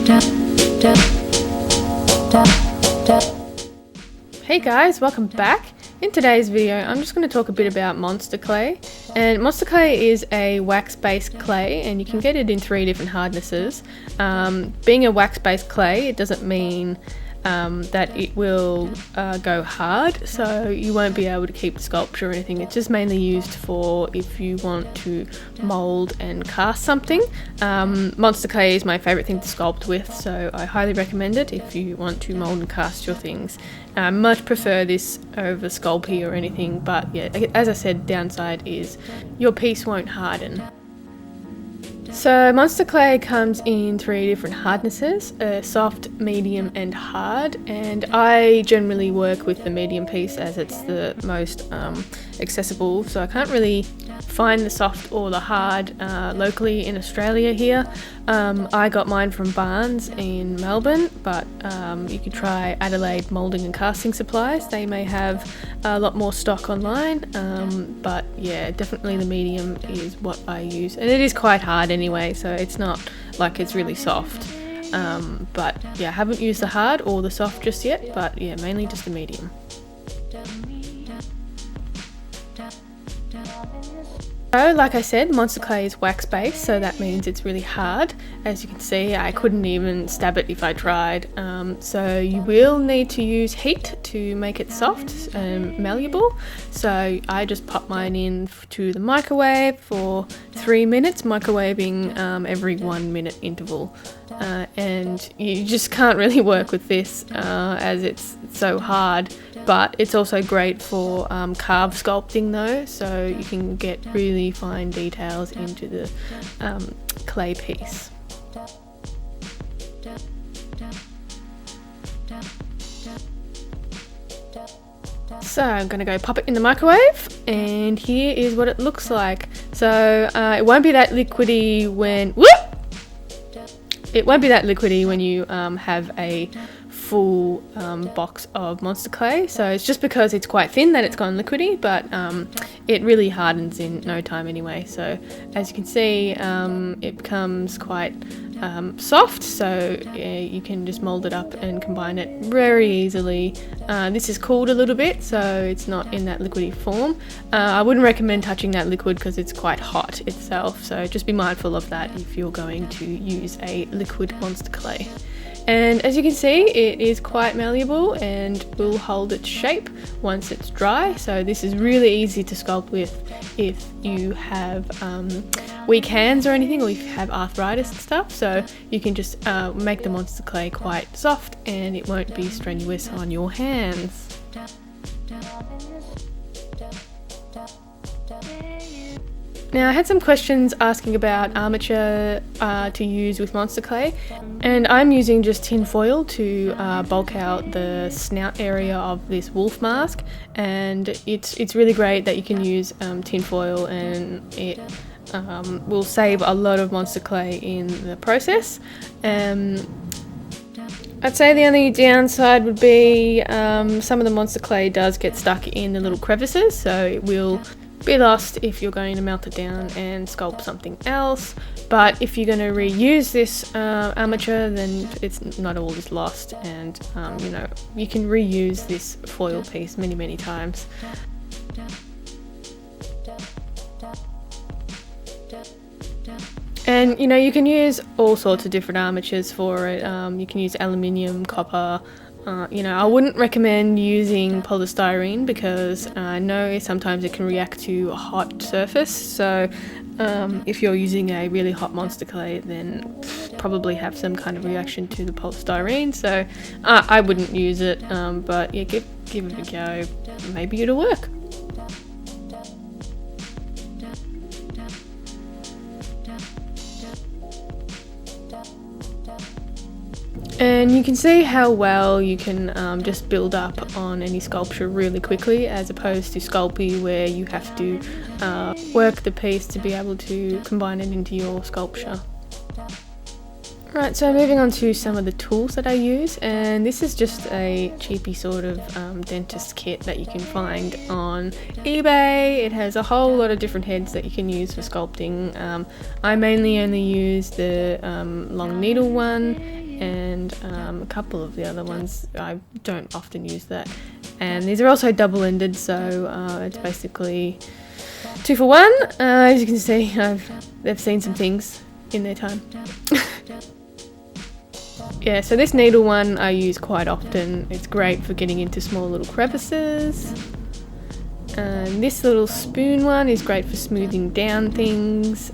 Hey guys, welcome back. In today's video, I'm just going to talk a bit about Monsterclay. And Monsterclay is a wax-based clay, and you can get it in 3 different hardnesses. Being a wax-based clay, it doesn't mean that it will go hard, so you won't be able to keep the sculpture or anything. It's just mainly used for if you want to mold and cast something. Monsterclay is my favorite thing to sculpt with, so I highly recommend it if you want to mold and cast your things. I much prefer this over Sculpey or anything, but yeah, as I said, downside is your piece won't harden. So Monsterclay comes in 3 different hardnesses, soft, medium and hard, and I generally work with the medium piece as it's the most accessible, so I can't really find the soft or the hard locally in Australia here. I got mine from Barnes in Melbourne, but you could try Adelaide Moulding and Casting Supplies. They may have a lot more stock online, but yeah, definitely the medium is what I use, and it is quite hard anyway, so it's not like it's really soft. But yeah, I haven't used the hard or the soft just yet, but yeah, mainly just the medium. So like I said, Monsterclay is wax based, so that means it's really hard. As you can see, I couldn't even stab it if I tried. So you will need to use heat to make it soft and malleable. So I just pop mine in to the microwave for 3 minutes, microwaving every 1 minute interval. And you just can't really work with this as it's so hard, but it's also great for carve sculpting though, so you can get really fine details into the clay piece. So I'm going to go pop it in the microwave, and here is what it looks like. So it won't be that liquidy when you have a full box of Monsterclay. So it's just because it's quite thin that it's gone liquidy, but it really hardens in no time anyway. So as you can see, it becomes quite soft, so you can just mold it up and combine it very easily. This is cooled a little bit, so it's not in that liquidy form. I wouldn't recommend touching that liquid because it's quite hot itself, so just be mindful of that if you're going to use a liquid Monsterclay. And as you can see, it is quite malleable and will hold its shape once it's dry. So this is really easy to sculpt with if you have weak hands or anything, or if you have arthritis and stuff. So you can just make the Monsterclay quite soft and it won't be strenuous on your hands. Now I had some questions asking about armature to use with Monsterclay, and I'm using just tin foil to bulk out the snout area of this wolf mask, and it's really great that you can use tin foil, and it will save a lot of Monsterclay in the process. I'd say the only downside would be some of the Monsterclay does get stuck in the little crevices, so it will be lost if you're going to melt it down and sculpt something else. But if you're going to reuse this armature, then it's not all is lost, and you know, you can reuse this foil piece many times. And you know, you can use all sorts of different armatures for it. You can use aluminium, copper. You know, I wouldn't recommend using polystyrene because I know sometimes it can react to a hot surface. So if you're using a really hot Monsterclay, then probably have some kind of reaction to the polystyrene. So I wouldn't use it, but yeah, give it a go. Maybe it'll work. And you can see how well you can just build up on any sculpture really quickly, as opposed to Sculpey where you have to work the piece to be able to combine it into your sculpture. Right, so moving on to some of the tools that I use, and this is just a cheapy sort of dentist kit that you can find on eBay. It has a whole lot of different heads that you can use for sculpting. I mainly only use the long needle one, and a couple of the other ones. I don't often use that. And these are also double-ended, so it's basically 2 for 1. As you can see, they've seen some things in their time. Yeah, so this needle one I use quite often. It's great for getting into small little crevices. And this little spoon one is great for smoothing down things.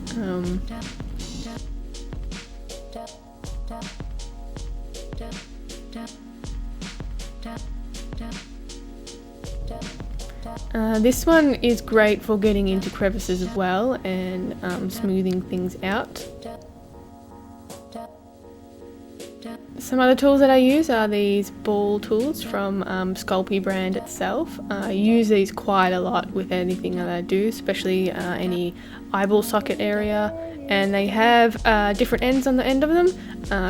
This one is great for getting into crevices as well and smoothing things out. Some other tools that I use are these ball tools from Sculpey brand itself. I use these quite a lot with anything that I do, especially any eyeball socket area, and they have different ends on the end of them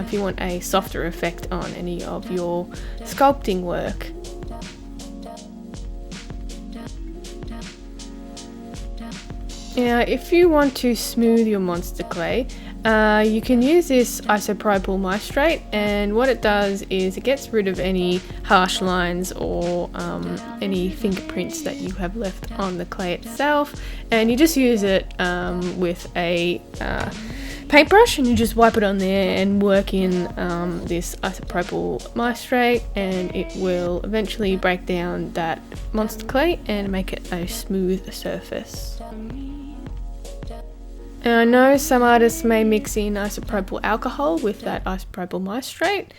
if you want a softer effect on any of your sculpting work. Now, if you want to smooth your Monsterclay, you can use this isopropyl maestrate, and what it does is it gets rid of any harsh lines or any fingerprints that you have left on the clay itself, and you just use it with a paintbrush, and you just wipe it on there and work in this isopropyl maestrate, and it will eventually break down that Monsterclay and make it a smooth surface. And I know some artists may mix in isopropyl alcohol with that isopropyl maestrate,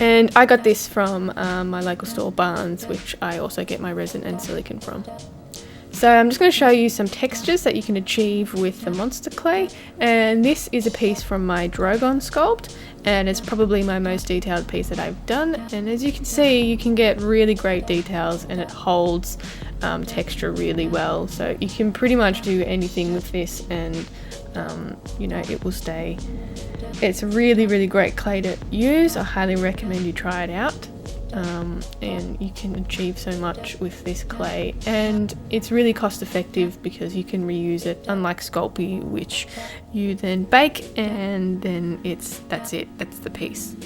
and I got this from my local store Barnes, which I also get my resin and silicone from. So I'm just going to show you some textures that you can achieve with the Monsterclay, and this is a piece from my Drogon sculpt, and it's probably my most detailed piece that I've done, and as you can see, you can get really great details and it holds texture really well, so you can pretty much do anything with this and you know, it will stay. It's a really great clay to use. I highly recommend you try it out, and you can achieve so much with this clay, and it's really cost effective because you can reuse it, unlike Sculpey, which you then bake and then that's the piece.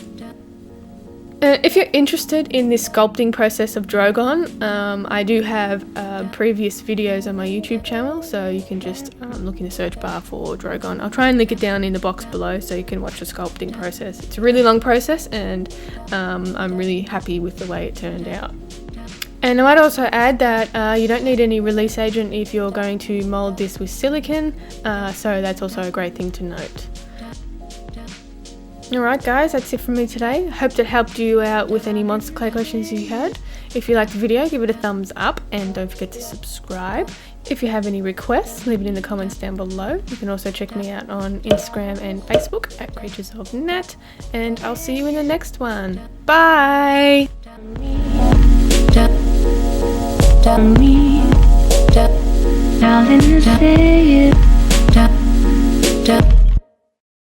If you're interested in this sculpting process of Drogon, I do have previous videos on my YouTube channel, so you can just look in the search bar for Drogon. I'll try and link it down in the box below so you can watch the sculpting process. It's a really long process, and I'm really happy with the way it turned out. And I might also add that you don't need any release agent if you're going to mould this with silicone, so that's also a great thing to note. Alright guys, that's it from me today. Hope that helped you out with any Monsterclay questions you had. If you liked the video, give it a thumbs up and don't forget to subscribe. If you have any requests, leave it in the comments down below. You can also check me out on Instagram and Facebook at Creatures of Nat, and I'll see you in the next one. Bye! Darling, say it.